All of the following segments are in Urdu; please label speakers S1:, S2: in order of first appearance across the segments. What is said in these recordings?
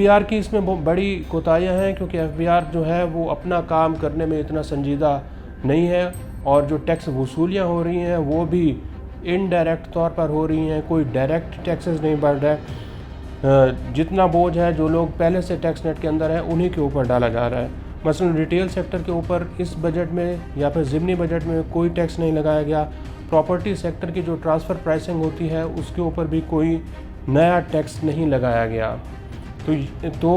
S1: بی آر کی اس میں بڑی کوتاہیاں ہیں، کیونکہ ایف بی آر جو ہے وہ اپنا کام کرنے میں اتنا سنجیدہ نہیں ہے، اور جو ٹیکس وصولیاں ہو رہی ہیں وہ بھی انڈائریکٹ طور پر ہو رہی ہیں، کوئی ڈائریکٹ ٹیکسز نہیں بڑھ رہا ہے۔ جتنا بوجھ ہے جو لوگ پہلے سے ٹیکس نیٹ کے اندر ہیں انہی کے اوپر ڈالا جا رہا ہے۔ مثلا ریٹیل سیکٹر کے اوپر اس بجٹ میں یا پھر ضمنی بجٹ میں کوئی ٹیکس نہیں لگایا گیا۔ پراپرٹی سیکٹر کی جو ٹرانسفر پرائسنگ ہوتی ہے اس کے اوپر بھی کوئی نیا ٹیکس نہیں لگایا گیا۔ تو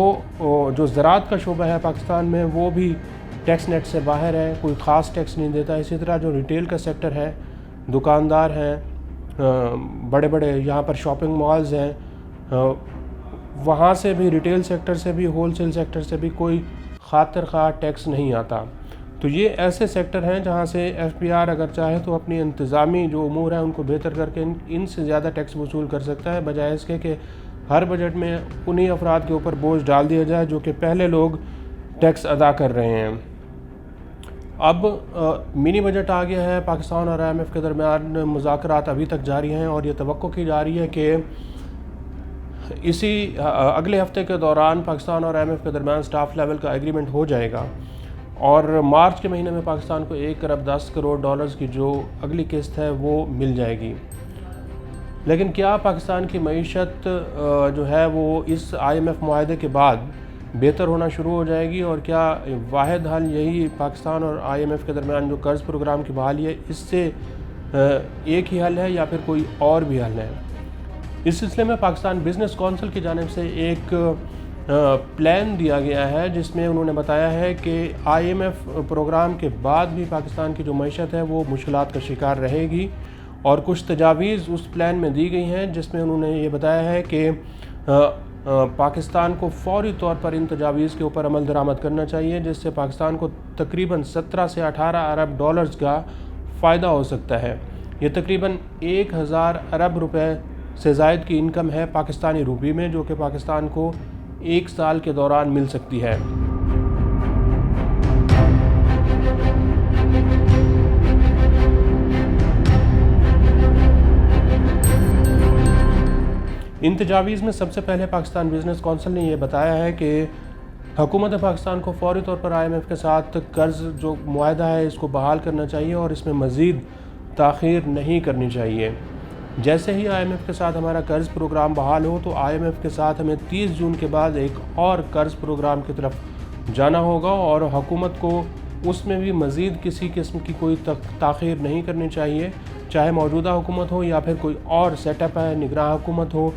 S1: جو زراعت کا شعبہ ہے پاکستان میں وہ بھی ٹیکس نیٹ سے باہر ہے، کوئی خاص ٹیکس نہیں دیتا۔ اسی طرح جو ریٹیل کا سیکٹر ہے، دکاندار ہیں، بڑے بڑے یہاں پر شاپنگ مالز ہیں، وہاں سے بھی ریٹیل سیکٹر سے بھی ہول سیل سیکٹر سے بھی کوئی خاطر خواہ ٹیکس نہیں آتا۔ تو یہ ایسے سیکٹر ہیں جہاں سے ایف بی آر اگر چاہے تو اپنی انتظامی جو امور ہیں ان کو بہتر کر کے ان سے زیادہ ٹیکس وصول کر سکتا ہے، بجائے اس کے کہ ہر بجٹ میں انہی افراد کے اوپر بوجھ ڈال دیا جائے جو کہ پہلے لوگ ٹیکس ادا کر رہے ہیں۔ اب منی بجٹ آ گیا ہے، پاکستان اور آئی ایم ایف کے درمیان مذاکرات ابھی تک جاری ہیں، اور یہ توقع کی جا رہی ہے کہ اسی اگلے ہفتے کے دوران پاکستان اور آئی ایم ایف کے درمیان سٹاف لیول کا ایگریمنٹ ہو جائے گا، اور مارچ کے مہینے میں پاکستان کو 1.10 کروڑ کی جو اگلی قسط ہے وہ مل جائے گی۔ لیکن کیا پاکستان کی معیشت جو ہے وہ اس آئی ایم ایف معاہدے کے بعد بہتر ہونا شروع ہو جائے گی، اور کیا واحد حل یہی پاکستان اور آئی ایم ایف کے درمیان جو قرض پروگرام کی بحالی ہے اس سے ایک ہی حل ہے یا پھر کوئی اور بھی حل ہے؟ اس سلسلے میں پاکستان بزنس کونسل کی جانب سے ایک پلان دیا گیا ہے، جس میں انہوں نے بتایا ہے کہ آئی ایم ایف پروگرام کے بعد بھی پاکستان کی جو معیشت ہے وہ مشکلات کا شکار رہے گی، اور کچھ تجاویز اس پلان میں دی گئی ہیں، جس میں انہوں نے یہ بتایا ہے کہ پاکستان کو فوری طور پر ان تجاویز کے اوپر عمل درآمد کرنا چاہیے، جس سے پاکستان کو تقریباً 17 سے 18 ارب ڈالرز کا فائدہ ہو سکتا ہے۔ یہ تقریباً 1000 ارب روپے سے زائد کی انکم ہے پاکستانی روپی میں، جو کہ پاکستان کو ایک سال کے دوران مل سکتی ہے۔ ان تجاویز میں سب سے پہلے پاکستان بزنس کونسل نے یہ بتایا ہے کہ حکومت پاکستان کو فوری طور پر آئی ایم ایف کے ساتھ قرض جو معاہدہ ہے اس کو بحال کرنا چاہیے، اور اس میں مزید تاخیر نہیں کرنی چاہیے۔ جیسے ہی آئی ایم ایف کے ساتھ ہمارا قرض پروگرام بحال ہو تو آئی ایم ایف کے ساتھ ہمیں 30 جون کے بعد ایک اور قرض پروگرام کی طرف جانا ہوگا، اور حکومت کو اس میں بھی مزید کسی قسم کی کوئی تاخیر نہیں کرنی چاہیے، چاہے موجودہ حکومت ہو یا پھر کوئی اور سیٹ اپ ہے، نگراں حکومت ہو،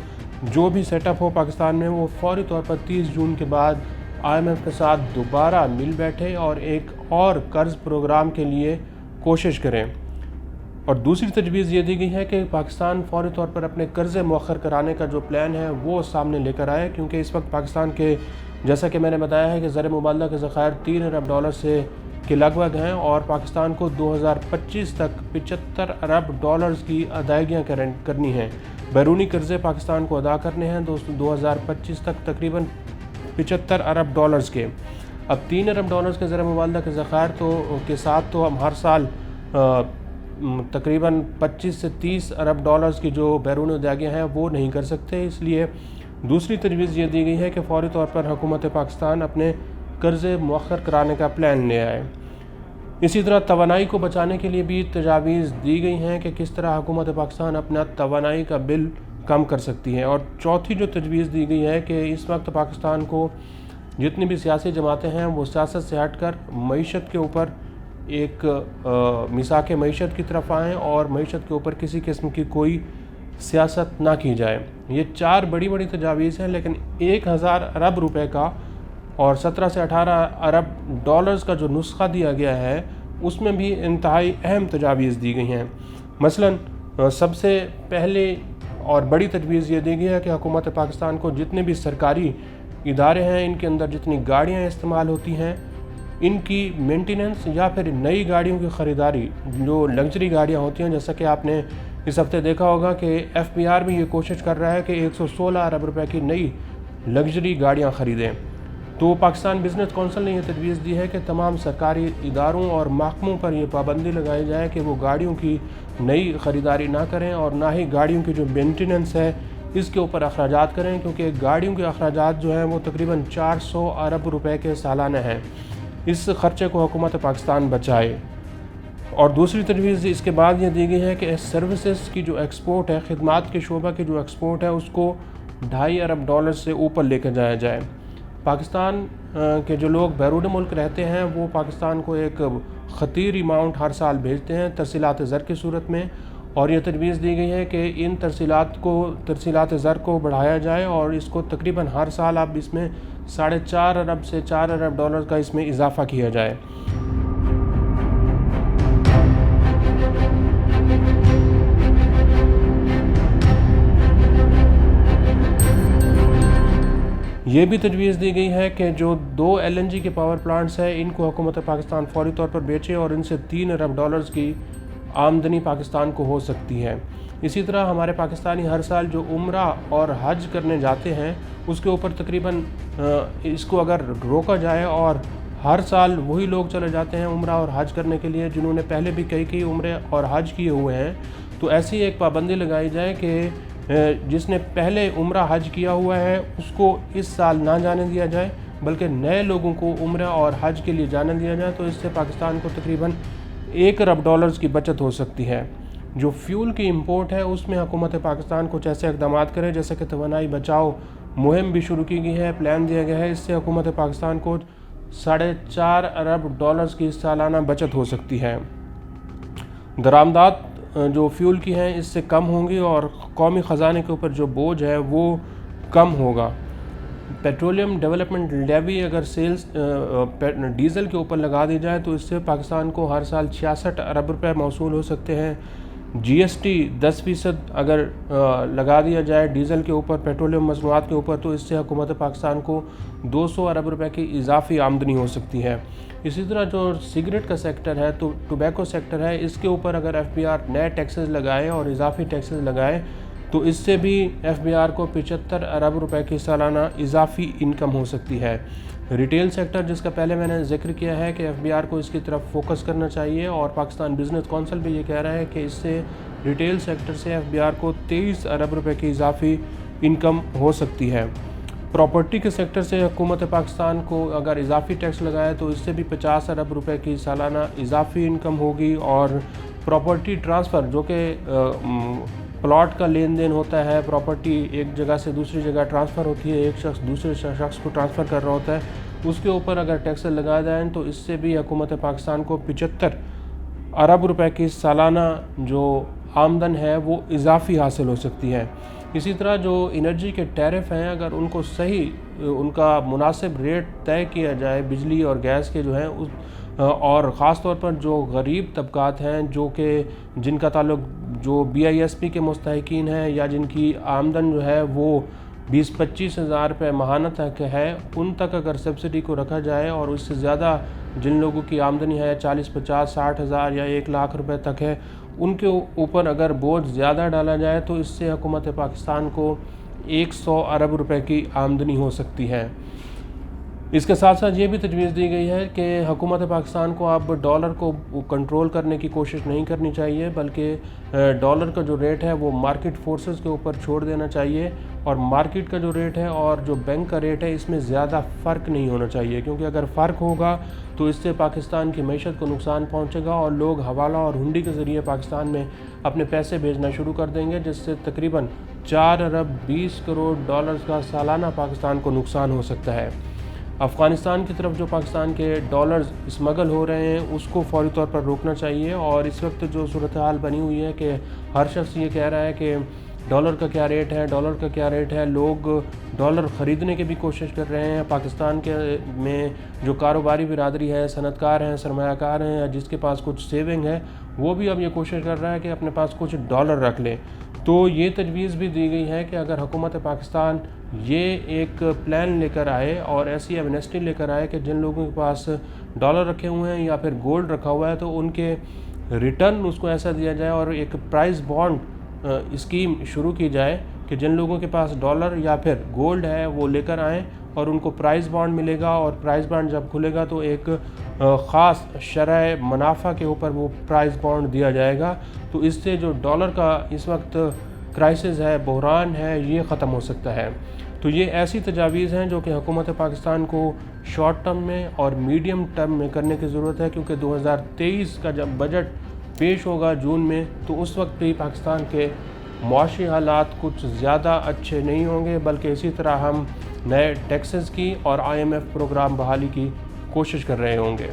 S1: جو بھی سیٹ اپ ہو پاکستان میں، وہ فوری طور پر 30 جون کے بعد آئی ایم ایف کے ساتھ دوبارہ مل بیٹھے اور ایک اور قرض پروگرام کے لیے کوشش کریں۔ اور دوسری تجویز یہ دی گئی ہے کہ پاکستان فوری طور پر اپنے قرضے مؤخر کرانے کا جو پلان ہے وہ سامنے لے کر آئے، کیونکہ اس وقت پاکستان کے، جیسا کہ میں نے بتایا ہے کہ زر مبادلہ کے ذخائر 3 ارب ڈالر سے کے لگ بھگ ہیں، اور پاکستان کو 2025 تک 75 ارب ڈالرز کی ادائیگیاں کرنی ہیں۔ بیرونی قرضے پاکستان کو ادا کرنے ہیں 2025 تک تقریباً 75 ارب ڈالرز کے۔ اب 3 ارب ڈالرز کے زر مبادلہ کے ذخائر کے ساتھ تو ہم ہر سال تقریباً 25 سے 30 ارب ڈالرز کی جو بیرونی ادائیگیاں ہیں وہ نہیں کر سکتے، اس لیے دوسری تجویز یہ دی گئی ہے کہ فوری طور پر حکومت پاکستان اپنے قرضے مؤخر کرانے کا پلان لے آئے۔ اسی طرح توانائی کو بچانے کے لیے بھی تجاویز دی گئی ہیں کہ کس طرح حکومت پاکستان اپنا توانائی کا بل کم کر سکتی ہے۔ اور چوتھی جو تجویز دی گئی ہے کہ اس وقت پاکستان کو جتنی بھی سیاسی جماعتیں ہیں وہ سیاست سے ہٹ کر معیشت کے اوپر ایک مساق معیشت کی طرف آئیں، اور معیشت کے اوپر کسی قسم کی کوئی سیاست نہ کی جائے۔ یہ 4 بڑی بڑی تجاویز ہیں، لیکن 1000 ارب روپے کا اور 17 سے 18 ارب ڈالرز کا جو نسخہ دیا گیا ہے اس میں بھی انتہائی اہم تجاویز دی گئی ہیں۔ مثلا سب سے پہلے اور بڑی تجویز یہ دی گئی ہے کہ حکومت پاکستان کو جتنے بھی سرکاری ادارے ہیں ان کے اندر جتنی گاڑیاں استعمال ہوتی ہیں ان کی مینٹیننس یا پھر نئی گاڑیوں کی خریداری، جو لگژری گاڑیاں ہوتی ہیں، جیسا کہ آپ نے اس ہفتے دیکھا ہوگا کہ ایف بی آر بھی یہ کوشش کر رہا ہے کہ 116 ارب روپے کی نئی لگژری گاڑیاں خریدیں۔ تو پاکستان بزنس کونسل نے یہ تجویز دی ہے کہ تمام سرکاری اداروں اور محکموں پر یہ پابندی لگائی جائے کہ وہ گاڑیوں کی نئی خریداری نہ کریں، اور نہ ہی گاڑیوں کی جو مینٹیننس ہے اس کے اوپر اخراجات کریں، کیونکہ گاڑیوں کے اخراجات جو ہیں وہ تقریباً 400 ارب روپے کے سالانہ ہیں۔ اس خرچے کو حکومت پاکستان بچائے۔ اور دوسری تجویز اس کے بعد یہ دی گئی ہے کہ سروسز کی جو ایکسپورٹ ہے، خدمات کے شعبہ کی جو ایکسپورٹ ہے، اس کو 2.5 ارب ڈالر سے اوپر لے کر جایا جائے۔ پاکستان کے جو لوگ بیرون ملک رہتے ہیں وہ پاکستان کو ایک خطیر اماؤنٹ ہر سال بھیجتے ہیں ترسیلات زر کی صورت میں، اور یہ تجویز دی گئی ہے کہ ان ترسیلات زر کو بڑھایا جائے اور اس کو تقریباً ہر سال اب اس میں 4.5 ارب سے 4 ارب ڈالر کا اس میں اضافہ کیا جائے۔ یہ بھی تجویز دی گئی ہے کہ جو 2 LNG کے پاور پلانٹس ہیں ان کو حکومت پاکستان فوری طور پر بیچے اور ان سے 3 ارب ڈالرز کی آمدنی پاکستان کو ہو سکتی ہے۔ اسی طرح ہمارے پاکستانی ہر سال جو عمرہ اور حج کرنے جاتے ہیں اس کے اوپر تقریباً اس کو اگر روکا جائے اور ہر سال وہی لوگ چلے جاتے ہیں عمرہ اور حج کرنے کے لیے جنہوں نے پہلے بھی کئی عمرے اور حج کیے ہوئے ہیں، تو ایسی ایک پابندی لگائی جائے کہ جس نے پہلے عمرہ حج کیا ہوا ہے اس کو اس سال نہ جانے دیا جائے، بلکہ نئے لوگوں کو عمرہ اور حج کے لیے جانے دیا جائے، تو اس سے پاکستان کو تقریباً 1 ارب ڈالرز کی بچت ہو سکتی ہے۔ جو فیول کی امپورٹ ہے اس میں حکومت پاکستان کچھ ایسے اقدامات کرے جیسے کہ توانائی بچاؤ مہم بھی شروع کی گئی ہے، پلان دیا گیا ہے، اس سے حکومت پاکستان کو 4.5 ارب ڈالرز کی سالانہ بچت ہو سکتی ہے۔ درآمدات جو فیول کی ہیں اس سے کم ہوں گی اور قومی خزانے کے اوپر جو بوجھ ہے وہ کم ہوگا۔ پیٹرولیم ڈیولپمنٹ لیوی اگر سیلز ڈیزل کے اوپر لگا دی جائے تو اس سے پاکستان کو ہر سال 66 ارب روپے موصول ہو سکتے ہیں۔ GST 10% اگر لگا دیا جائے ڈیزل کے اوپر، پیٹرولیم مصنوعات کے اوپر، تو اس سے حکومت پاکستان کو 200 ارب روپے کی اضافی آمدنی ہو سکتی ہے۔ اسی طرح جو سگریٹ کا سیکٹر ہے، تو ٹوبیکو سیکٹر ہے، اس کے اوپر اگر FBR نئے ٹیکسز لگائے اور اضافی ٹیکسز لگائے تو اس سے بھی FBR کو 75 ارب روپے کی سالانہ اضافی انکم ہو سکتی ہے۔ ریٹیل سیکٹر جس کا پہلے میں نے ذکر کیا ہے کہ FBR کو اس کی طرف فوکس کرنا چاہیے، اور پاکستان بزنس کونسل بھی یہ کہہ رہا ہے کہ اس سے ریٹیل سیکٹر سے FBR کو 23 ارب روپے کی اضافی انکم ہو سکتی ہے۔ پراپرٹی کے سیکٹر سے حکومت پاکستان کو اگر اضافی ٹیکس لگائے تو اس سے بھی 50 ارب روپے کی سالانہ اضافی انکم ہوگی، اور پراپرٹی ٹرانسفر جو کہ پلاٹ کا لین دین ہوتا ہے، پراپرٹی ایک جگہ سے دوسری جگہ ٹرانسفر ہوتی ہے، ایک شخص دوسرے شخص کو ٹرانسفر کر رہا ہوتا ہے، اس کے اوپر اگر ٹیکس لگا جائیں تو اس سے بھی حکومت پاکستان کو 75 ارب روپے کی سالانہ جو آمدن ہے وہ اضافی حاصل ہو سکتی ہے۔ اسی طرح جو انرجی کے ٹیرف ہیں اگر ان کو صحیح ان کا مناسب ریٹ طے کیا جائے بجلی اور گیس کے جو ہیں، اور خاص طور پر جو غریب طبقات ہیں جو کہ جن کا تعلق جو BISP کے مستحقین ہیں یا جن کی آمدن جو ہے وہ 20-25 ہزار روپے ماہانہ تک ہے، ان تک اگر سبسڈی کو رکھا جائے، اور اس سے زیادہ جن لوگوں کی آمدنی ہے 40-50-60 ہزار یا 1 لاکھ روپے تک ہے، ان کے اوپر اگر بوجھ زیادہ ڈالا جائے تو اس سے حکومت پاکستان کو 100 ارب روپے کی آمدنی ہو سکتی ہے۔ اس کے ساتھ ساتھ یہ بھی تجویز دی گئی ہے کہ حکومت پاکستان کو اب ڈالر کو کنٹرول کرنے کی کوشش نہیں کرنی چاہیے، بلکہ ڈالر کا جو ریٹ ہے وہ مارکیٹ فورسز کے اوپر چھوڑ دینا چاہیے، اور مارکیٹ کا جو ریٹ ہے اور جو بینک کا ریٹ ہے اس میں زیادہ فرق نہیں ہونا چاہیے، کیونکہ اگر فرق ہوگا تو اس سے پاکستان کی معیشت کو نقصان پہنچے گا اور لوگ حوالہ اور ہنڈی کے ذریعے پاکستان میں اپنے پیسے بھیجنا شروع کر دیں گے، جس سے تقریباً 4 ارب 20 کروڑ ڈالرز کا سالانہ پاکستان کو نقصان ہو سکتا ہے۔ افغانستان کی طرف جو پاکستان کے ڈالرز اسمگل ہو رہے ہیں اس کو فوری طور پر روکنا چاہیے، اور اس وقت جو صورتحال بنی ہوئی ہے کہ ہر شخص یہ کہہ رہا ہے کہ ڈالر کا کیا ریٹ ہے، ڈالر کا کیا ریٹ ہے، لوگ ڈالر خریدنے کی بھی کوشش کر رہے ہیں۔ پاکستان کے میں جو کاروباری برادری ہے، صنعت کار ہیں، سرمایہ کار ہیں، یا جس کے پاس کچھ سیونگ ہے، وہ بھی اب یہ کوشش کر رہا ہے کہ اپنے پاس کچھ ڈالر رکھ لیں۔ تو یہ تجویز بھی دی گئی ہے کہ اگر حکومت پاکستان یہ ایک پلان لے کر آئے اور ایسی ایمنسٹی لے کر آئے کہ جن لوگوں کے پاس ڈالر رکھے ہوئے ہیں یا پھر گولڈ رکھا ہوا ہے تو ان کے ریٹرن اس کو ایسا دیا جائے، اور ایک پرائز بانڈ اسکیم شروع کی جائے کہ جن لوگوں کے پاس ڈالر یا پھر گولڈ ہے وہ لے کر آئیں اور ان کو پرائز بانڈ ملے گا، اور پرائز بانڈ جب کھلے گا تو ایک خاص شرح منافع کے اوپر وہ پرائز بانڈ دیا جائے گا۔ تو اس سے جو ڈالر کا اس وقت کرائسس ہے، بحران ہے، یہ ختم ہو سکتا ہے۔ تو یہ ایسی تجاویز ہیں جو کہ حکومت پاکستان کو شارٹ ٹرم میں اور میڈیم ٹرم میں کرنے کی ضرورت ہے، کیونکہ 2023 کا جب بجٹ پیش ہوگا جون میں تو اس وقت بھی پاکستان کے معاشی حالات کچھ زیادہ اچھے نہیں ہوں گے، بلکہ اسی طرح ہم نئے ٹیکسز کی اور IMF پروگرام بحالی کی کوشش کر رہے ہوں گے۔